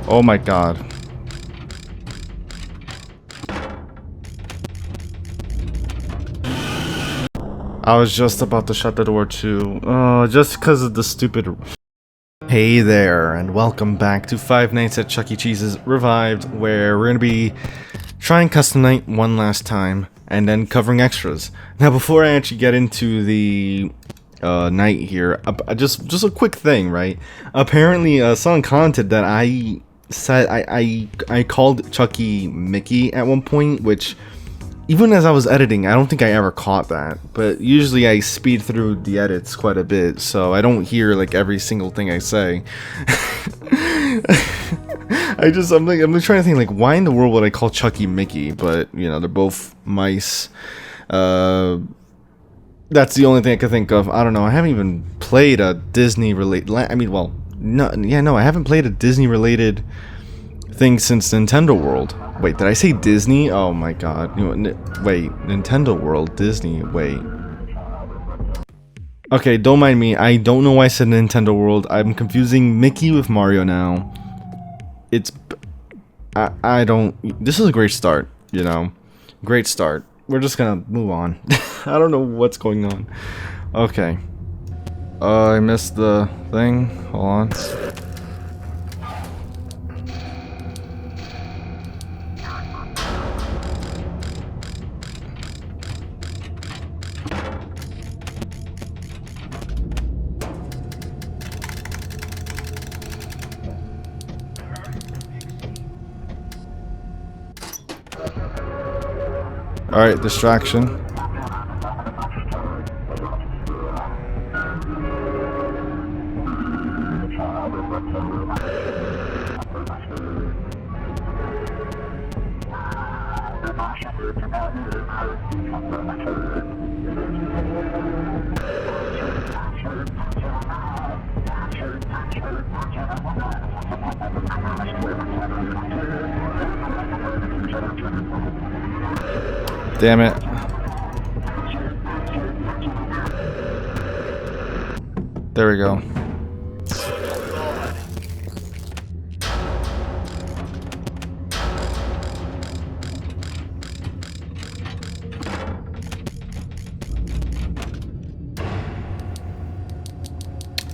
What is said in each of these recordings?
Oh my god. I was just about to shut the door too. Just because of the stupid... Hey there, and welcome back to Five Nights at Chuck E. Cheese's Revived, where we're going to be trying Custom Night one last time, and then covering extras. Now, before I actually get into the night here, just a quick thing, right? Apparently, someone commented that I said I called Chucky Mickey at one point, which... Even as I was editing, I don't think I ever caught that, but usually I speed through the edits quite a bit, so I don't hear like every single thing I say. I'm trying to think like, why in the world would I call Chucky Mickey? But you know, they're both mice. That's the only thing I can think of. I don't know. I haven't even played a Disney related. I mean, well, no, I haven't played a Disney related thing since Nintendo World. Wait, did I say Disney? Oh my god. Wait, Nintendo World, Disney, wait. Okay, don't mind me. I don't know why I said Nintendo World. I'm confusing Mickey with Mario now. I don't... This is a great start, you know? Great start. We're just gonna move on. I don't know what's going on. Okay. I missed the thing. Hold on. Alright, distraction. Damn it. There we go.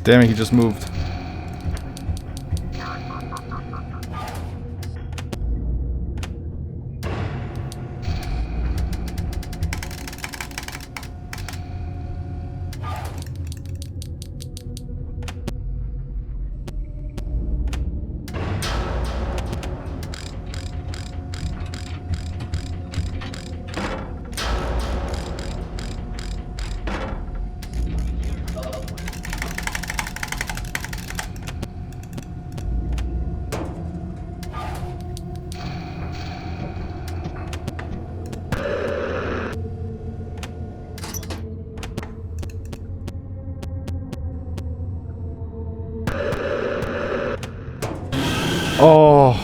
Damn it, he just moved. Oh,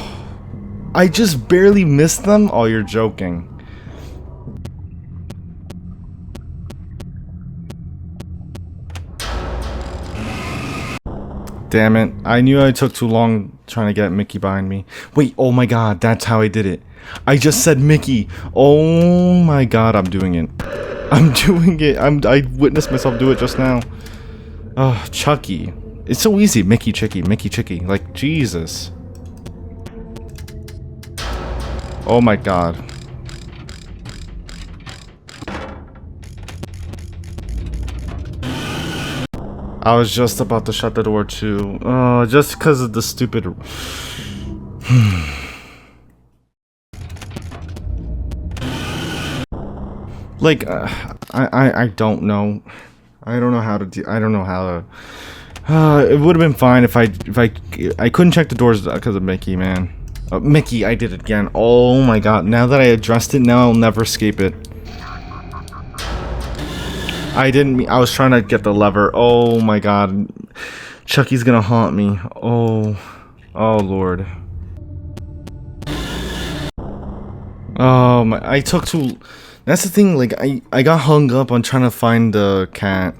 I just barely missed them? Oh, you're joking. Damn it. I knew I took too long trying to get Mickey behind me. Wait, oh my god, that's how I did it. I just said Mickey. Oh my god, I'm doing it. I'm doing it. I witnessed myself do it just now. Oh, Chucky. It's so easy. Mickey Chicky, Mickey Chicky. Like, Jesus. Oh my god. I was just about to shut the door too. Just because of the stupid... Like, I don't know. I don't know how to do... I don't know how to... it would have been fine if I couldn't check the doors because of Mickey, man. Mickey, I did it again. Oh my god. Now that I addressed it, now I'll never escape it. I didn't... I was trying to get the lever. Oh my god. Chucky's gonna haunt me. Oh. Oh lord. Oh my... I took too... That's the thing, like, I got hung up on trying to find the cat.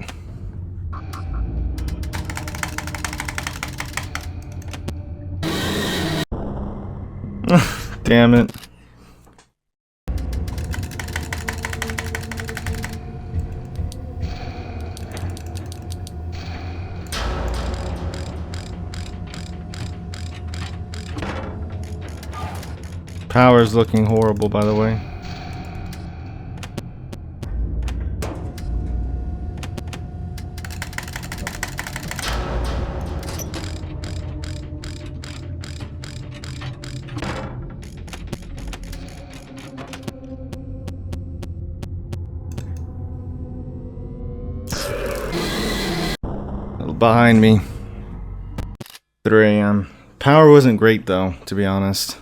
Damn it. Power's looking horrible, by the way. Behind me. 3 a.m. Power wasn't great though, to be honest.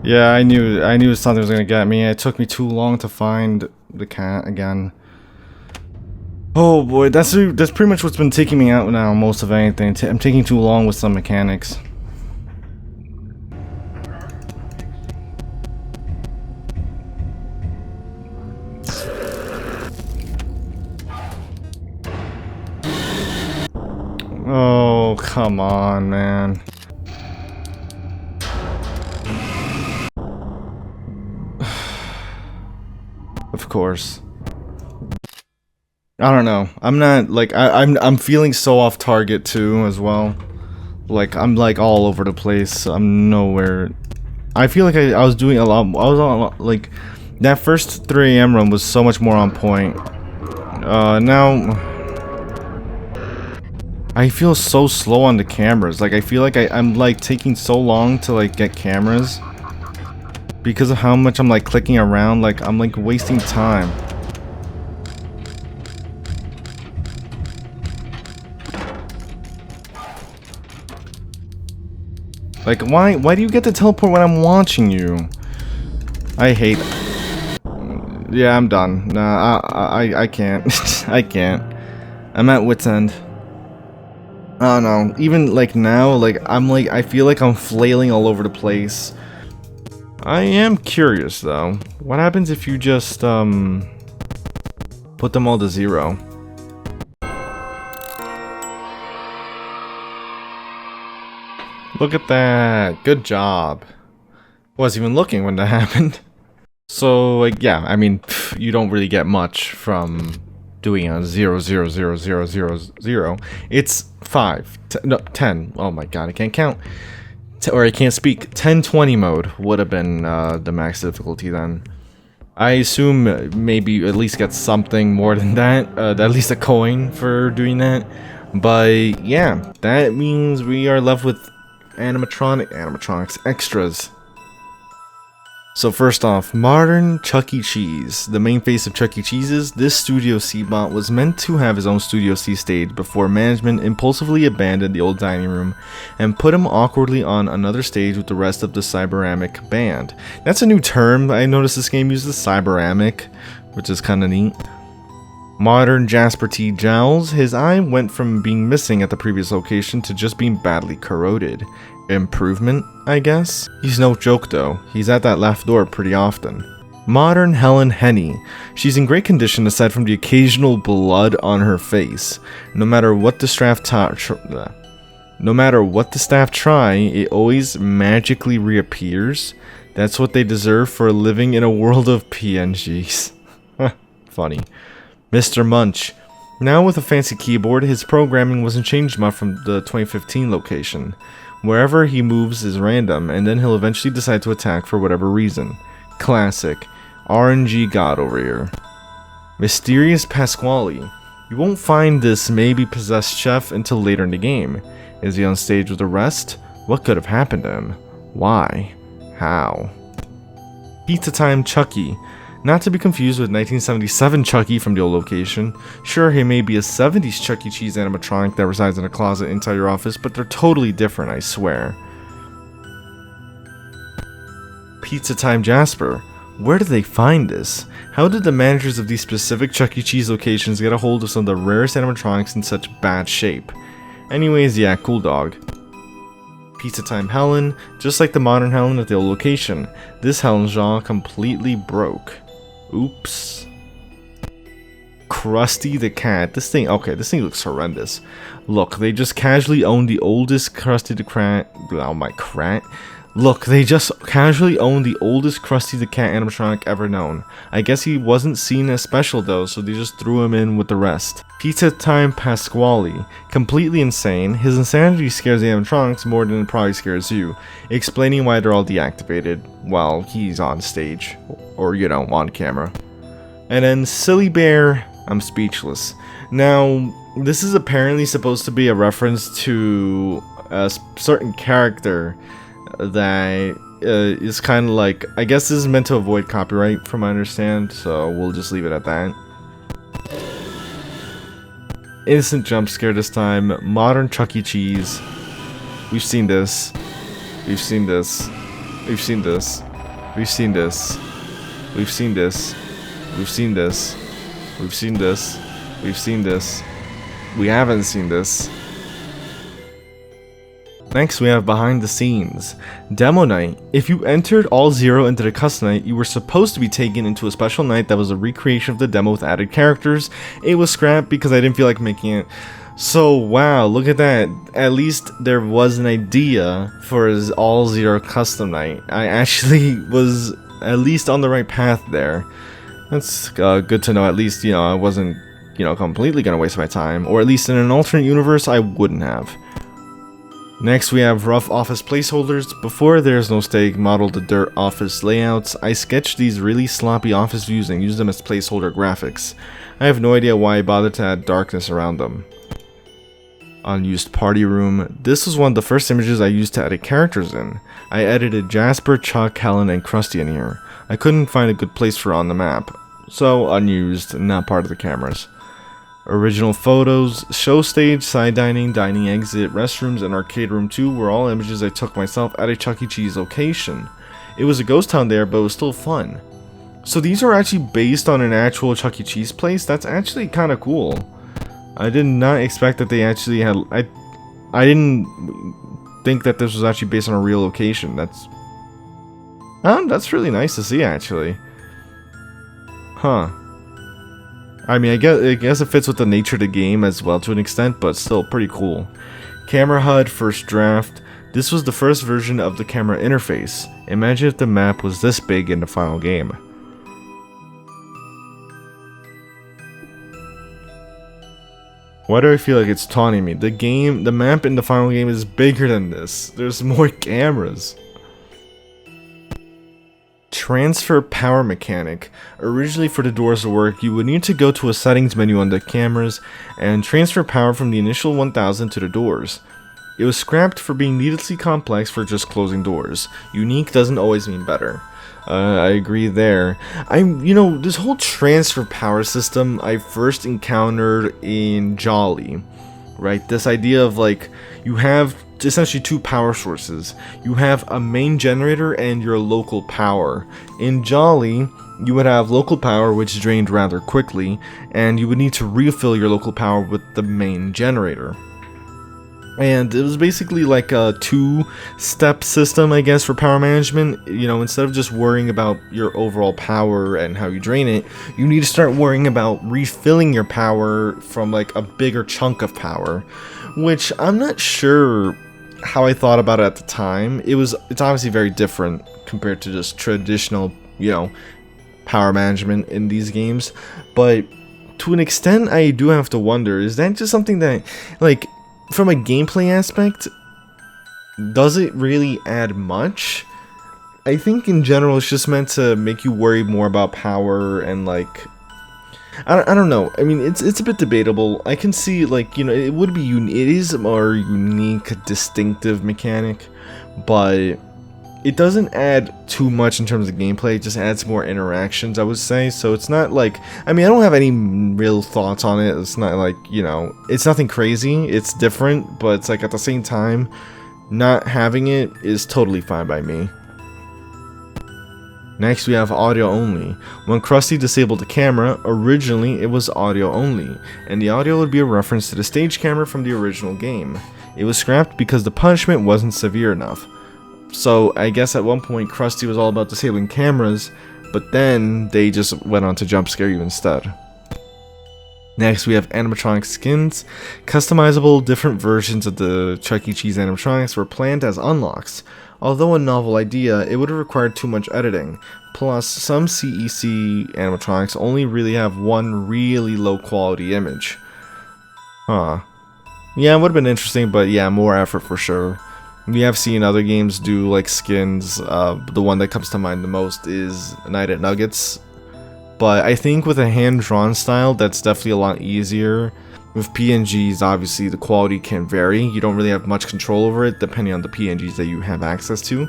Yeah, I knew something was gonna get me. It took me too long to find the cat again. Oh boy, that's pretty much what's been taking me out now, most of anything. I'm taking too long with some mechanics. Oh, come on, man. Of course. I don't know. I'm not like I'm feeling so off target too as well. Like I'm like all over the place. I'm nowhere. I feel like I was doing a lot. I was on like that first 3 a.m. run was so much more on point. Now I feel so slow on the cameras. Like I feel like I'm like taking so long to like get cameras because of how much I'm like clicking around. Like I'm like wasting time. Like, why do you get to teleport when I'm watching you? I hate... Yeah, I'm done. Nah, I can't. I can't. I'm at wit's end. I don't know. Even, like, now, like, I feel like I'm flailing all over the place. I am curious, though. What happens if you just, put them all to 0? Look at that. Good job. Wasn't even looking when that happened. So, like, yeah, I mean, you don't really get much from doing a 0, 0, 0, 0, 0, 0. It's 5. No, 10. Oh my god, I can't count. Or I can't speak. 1020 mode would have been the max difficulty then. I assume maybe at least get something more than that. At least a coin for doing that. But, yeah, that means we are left with animatronics extras. So first off, modern Chuck E. Cheese. The main face of Chuck E. Cheese's, this Studio C-bot was meant to have his own Studio C stage before management impulsively abandoned the old dining room and put him awkwardly on another stage with the rest of the Cyberamic band. That's a new term. I noticed this game uses Cyberamic, which is kinda neat. Modern Jasper T. Jowls, his eye went from being missing at the previous location to just being badly corroded. Improvement, I guess? He's no joke though, he's at that left door pretty often. Modern Helen Henny, she's in great condition aside from the occasional blood on her face. No matter what the staff try, it always magically reappears. That's what they deserve for living in a world of PNGs. Funny. Mr. Munch. Now with a fancy keyboard, his programming wasn't changed much from the 2015 location. Wherever he moves is random, and then he'll eventually decide to attack for whatever reason. Classic. RNG god over here. Mysterious Pasquale. You won't find this maybe possessed chef until later in the game. Is he on stage with the rest? What could have happened to him? Why? How? Pizza Time Chucky. Not to be confused with 1977 Chucky from the old location. Sure, he may be a 70s Chuck E. Cheese animatronic that resides in a closet inside your office, but they're totally different, I swear. Pizza Time Jasper. Where did they find this? How did the managers of these specific Chuck E. Cheese locations get a hold of some of the rarest animatronics in such bad shape? Anyways, yeah, cool dog. Pizza Time Helen. Just like the modern Helen at the old location, this Helen's jaw completely broke. Oops. Krusty the Cat. This thing looks horrendous. Look, they just casually own the oldest Krusty the Cat. Oh my crat. Look, they just casually own the oldest Krusty the Cat animatronic ever known. I guess he wasn't seen as special though, so they just threw him in with the rest. Pizza Time Pasquale. Completely insane. His insanity scares the animatronics more than it probably scares you, explaining why they're all deactivated while he's on stage. Or, you know, on camera. And then Silly Bear, I'm speechless. Now, this is apparently supposed to be a reference to a certain character that is kind of like, I guess this is meant to avoid copyright from what I understand, so we'll just leave it at that. Innocent jump scare this time. Modern Chuck E. Cheese. We've seen this. We've seen this. We've seen this. We've seen this. We've seen this. We've seen this. We've seen this. We've seen this. We haven't seen this. Next, we have behind the scenes. Demo night. If you entered all 0 into the custom night, you were supposed to be taken into a special night that was a recreation of the demo with added characters. It was scrapped because I didn't feel like making it. So wow, look at that. At least there was an idea for his all 0 custom night. I actually was at least on the right path there. That's good to know. At least, you know, I wasn't, you know, completely gonna waste my time. Or at least in an alternate universe, I wouldn't have. Next, we have rough office placeholders. Before There's No Steak modeled the dirt office layouts, I sketched these really sloppy office views and used them as placeholder graphics. I have no idea why I bothered to add darkness around them. Unused party room. This was one of the first images I used to edit characters in. I edited Jasper, Chuck, Helen, and Krusty in here. I couldn't find a good place for it on the map, so unused, not part of the cameras. Original photos, show stage, side dining, dining exit, restrooms, and arcade room 2 were all images I took myself at a Chuck E. Cheese location. It was a ghost town there, but it was still fun. So these are actually based on an actual Chuck E. Cheese place? That's actually kind of cool. I did not expect that they actually had... I didn't think that this was actually based on a real location. That's really nice to see, actually. Huh. I mean, I guess it fits with the nature of the game as well to an extent, but still pretty cool. Camera HUD, first draft. This was the first version of the camera interface. Imagine if the map was this big in the final game. Why do I feel like it's taunting me? The map in the final game is bigger than this. There's more cameras. Transfer power mechanic. Originally, for the doors to work, you would need to go to a settings menu on the cameras and transfer power from the initial 1000 to the doors. It was scrapped for being needlessly complex for just closing doors. Unique doesn't always mean better. I agree there. You know, this whole transfer power system I first encountered in Jolly, right? This idea of like, you have essentially 2 power sources. You have a main generator and your local power. In Jolly, you would have local power which drained rather quickly, and you would need to refill your local power with the main generator. And it was basically like a 2-step system, I guess, for power management. You know, instead of just worrying about your overall power and how you drain it, you need to start worrying about refilling your power from like a bigger chunk of power, which I'm not sure how I thought about it at the time. It's obviously very different compared to just traditional, you know, power management in these games, but to an extent I do have to wonder, is that just something that, like, from a gameplay aspect, does it really add much? I think in general it's just meant to make you worry more about power and like, I don't know. I mean, it's a bit debatable. I can see, like, you know, it would be it is a more unique, distinctive mechanic, but it doesn't add too much in terms of gameplay. It just adds more interactions, I would say. So it's not like, I mean, I don't have any real thoughts on it. It's not like, you know, it's nothing crazy. It's different, but it's like at the same time, not having it is totally fine by me. Next, we have audio only. When Krusty disabled the camera, originally it was audio only, and the audio would be a reference to the stage camera from the original game. It was scrapped because the punishment wasn't severe enough. So I guess at one point Krusty was all about disabling cameras, but then they just went on to jump scare you instead. Next, we have animatronic skins. Customizable different versions of the Chuck E. Cheese animatronics were planned as unlocks. Although a novel idea, it would have required too much editing. Plus, some CEC animatronics only really have one really low quality image. Huh. Yeah, it would have been interesting, but yeah, more effort for sure. We have seen other games do like skins. The one that comes to mind the most is Night at Nuggets. But I think with a hand-drawn style, that's definitely a lot easier. With PNGs, obviously, the quality can vary. You don't really have much control over it, depending on the PNGs that you have access to.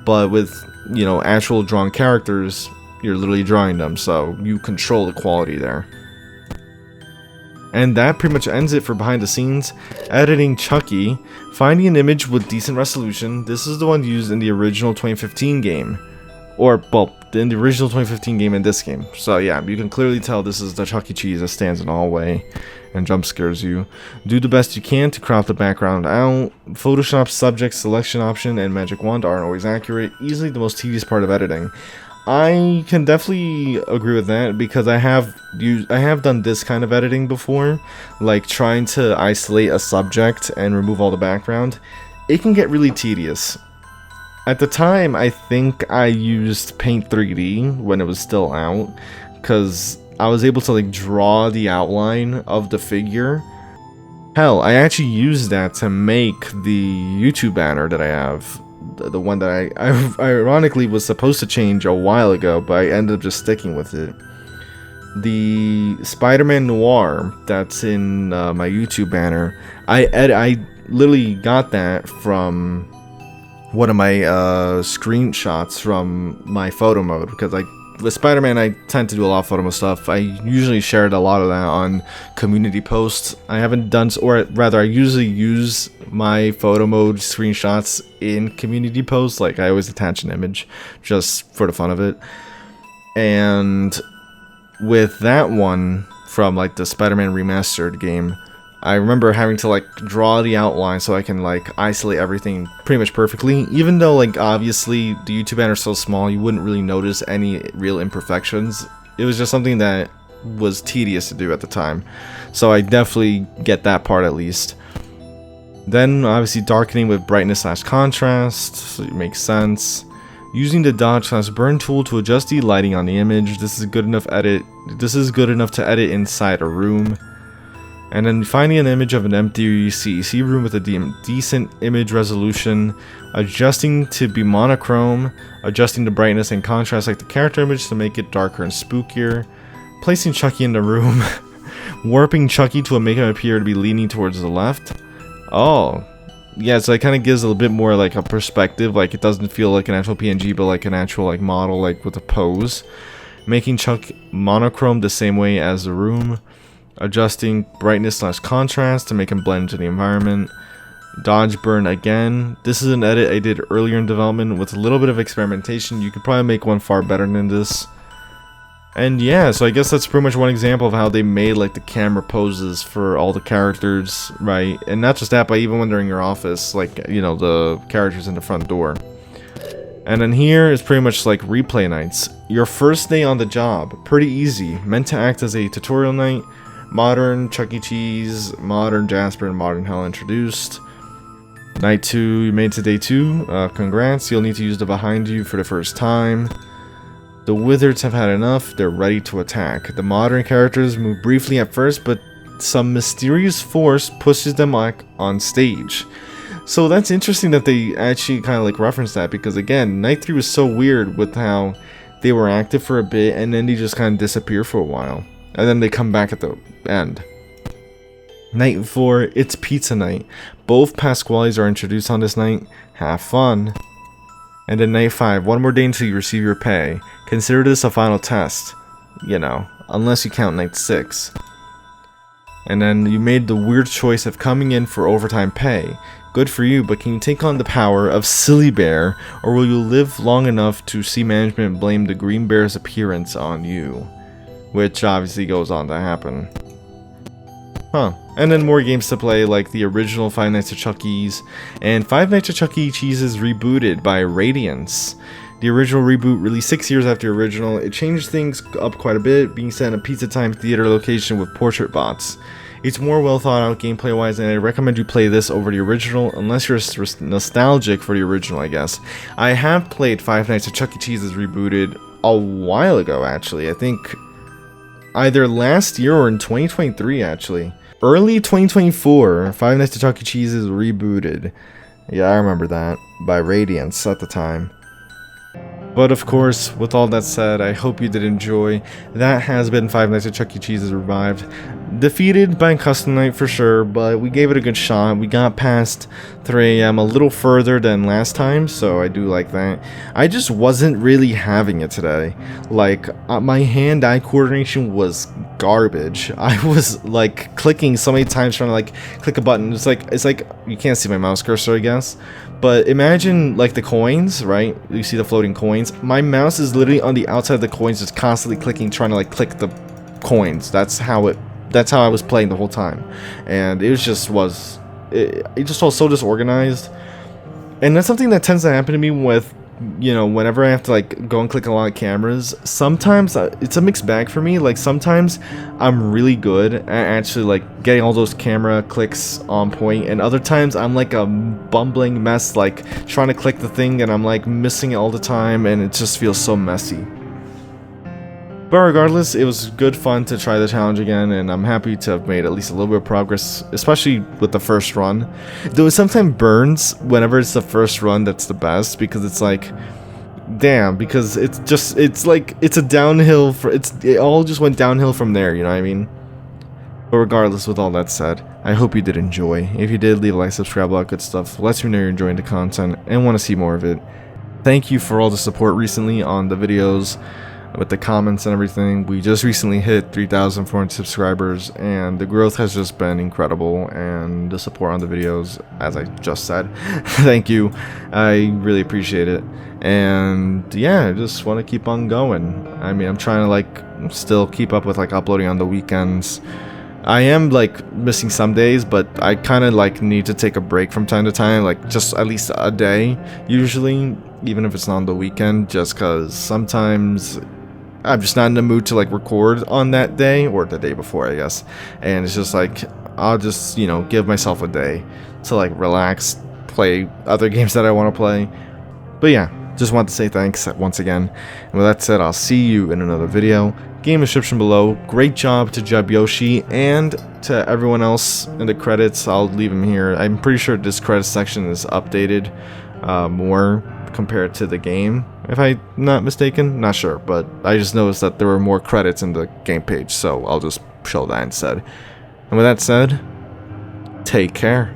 But with, you know, actual drawn characters, you're literally drawing them, so you control the quality there. And that pretty much ends it for behind the scenes. Editing Chucky. Finding an image with decent resolution. This is the one used in the original 2015 game. Or, well, in the original 2015 game and this game. So yeah, you can clearly tell this is the Chuck E. Cheese that stands in the hallway and jump scares you. Do the best you can to crop the background out. Photoshop subject selection option and magic wand aren't always accurate. Easily the most tedious part of editing. I can definitely agree with that because I have done this kind of editing before, like trying to isolate a subject and remove all the background. It can get really tedious. At the time, I think I used Paint 3D when it was still out, because I was able to like draw the outline of the figure. Hell, I actually used that to make the YouTube banner that I have. The one that I ironically was supposed to change a while ago, but I ended up just sticking with it. The Spider-Man Noir that's in my YouTube banner, I literally got that from one of my screenshots from my photo mode, because with Spider-Man I tend to do a lot of photo mode stuff. I usually shared a lot of that on community posts. I haven't done, or rather I usually use my photo mode screenshots in community posts. Like I always attach an image just for the fun of it. And with that one from like the Spider-Man Remastered game, I remember having to like draw the outline so I can like isolate everything pretty much perfectly. Even though like obviously the YouTube banner is so small, you wouldn't really notice any real imperfections. It was just something that was tedious to do at the time. So I definitely get that part at least. Then obviously darkening with brightness / contrast, so it makes sense. Using the dodge / burn tool to adjust the lighting on the image. This is good enough to edit inside a room. And then finding an image of an empty CEC room with a decent image resolution, adjusting to be monochrome, adjusting the brightness and contrast like the character image to make it darker and spookier, placing Chucky in the room, warping Chucky to make him appear to be leaning towards the left. Oh, yeah, so it kind of gives a little bit more like a perspective, like it doesn't feel like an actual PNG, but like an actual like model, like with a pose. Making Chuck monochrome the same way as the room. Adjusting brightness / contrast to make him blend into the environment. Dodge burn again. This is an edit I did earlier in development with a little bit of experimentation. You could probably make one far better than this. And yeah, so I guess that's pretty much one example of how they made like the camera poses for all the characters, right? And not just that, but even when they're in your office, like, you know, the characters in the front door. And then here is pretty much like replay nights. Your first day on the job, pretty easy. Meant to act as a tutorial night. Modern Chuck E. Cheese, Modern Jasper, and Modern Hell introduced. Night 2, you made it to day 2. Congrats, you'll need to use the behind you for the first time. The wizards have had enough, they're ready to attack. The modern characters move briefly at first, but some mysterious force pushes them like on stage. So that's interesting that they actually kind of like reference that, because again, Night 3 was so weird with how they were active for a bit and then they just kind of disappear for a while. And then they come back at the end. Night 4, it's pizza night. Both Pasquales are introduced on this night. Have fun. And then Night 5, one more day until you receive your pay. Consider this a final test. You know, unless you count Night 6. And then you made the weird choice of coming in for overtime pay. Good for you, but can you take on the power of Silly Bear, or will you live long enough to see management blame the Green Bear's appearance on you? Which obviously goes on to happen. Huh. And then more games to play, like the original Five Nights at Chucky's, and Five Nights at Chuck E. Cheese's rebooted by Radiance. The original reboot released 6 years after the original. It changed things up quite a bit, being set in a Pizza Time theater location with portrait bots. It's more well thought out gameplay wise, and I recommend you play this over the original, unless you're nostalgic for the original, I guess. I have played Five Nights at Chuck E. Cheese's rebooted a while ago, actually. I think either last year or in 2023, actually. Early 2024, Five Nights at Chuck E. Cheese is rebooted. Yeah, I remember that. By Radiance at the time. But of course, with all that said, I hope you did enjoy. That has been Five Nights at Chuck E. Cheese's Revived. Defeated by Custom Night for sure, but we gave it a good shot. We got past 3 AM a little further than last time, so I do like that. I just wasn't really having it today. Like, my hand-eye coordination was garbage. I was like clicking so many times trying to like click a button. It's like you can't see my mouse cursor, I guess. But imagine like the coins, right? You see the floating coins. My mouse is literally on the outside of the coins, just constantly clicking, trying to like click the coins. That's how I was playing the whole time, and it just felt so disorganized. And that's something that tends to happen to me with, you know, whenever I have to like go and click a lot of cameras. Sometimes it's a mixed bag for me. Like sometimes I'm really good at actually like getting all those camera clicks on point, and other times I'm like a bumbling mess, like trying to click the thing and I'm like missing it all the time, and it just feels so messy. But regardless, it was good fun to try the challenge again, and I'm happy to have made at least a little bit of progress, especially with the first run. Though it sometimes burns whenever it's the first run that's the best, because it's like, damn, because it's like, it's a downhill, it all just went downhill from there, you know what I mean? But regardless, with all that said, I hope you did enjoy. If you did, leave a like, subscribe, all that good stuff. Lets me know you're enjoying the content and want to see more of it. Thank you for all the support recently on the videos, with the comments and everything. We just recently hit 3,400 subscribers, and the growth has just been incredible, and the support on the videos, as I just said, thank you. I really appreciate it. And yeah, I just want to keep on going. I mean, I'm trying to like still keep up with like uploading on the weekends. I am like missing some days, but I kind of like need to take a break from time to time, like just at least a day usually, even if it's not on the weekend, just because sometimes I'm just not in the mood to like record on that day, or the day before, I guess. And it's just like, I'll just, you know, give myself a day to like relax, play other games that I want to play. But yeah, just want to say thanks once again. And with that said, I'll see you in another video. Game description below. Great job to Jeb Yoshi and to everyone else in the credits. I'll leave them here. I'm pretty sure this credits section is updated more compared to the game, if I'm not mistaken. Not sure, but I just noticed that there were more credits in the game page, so I'll just show that instead. And with that said, take care.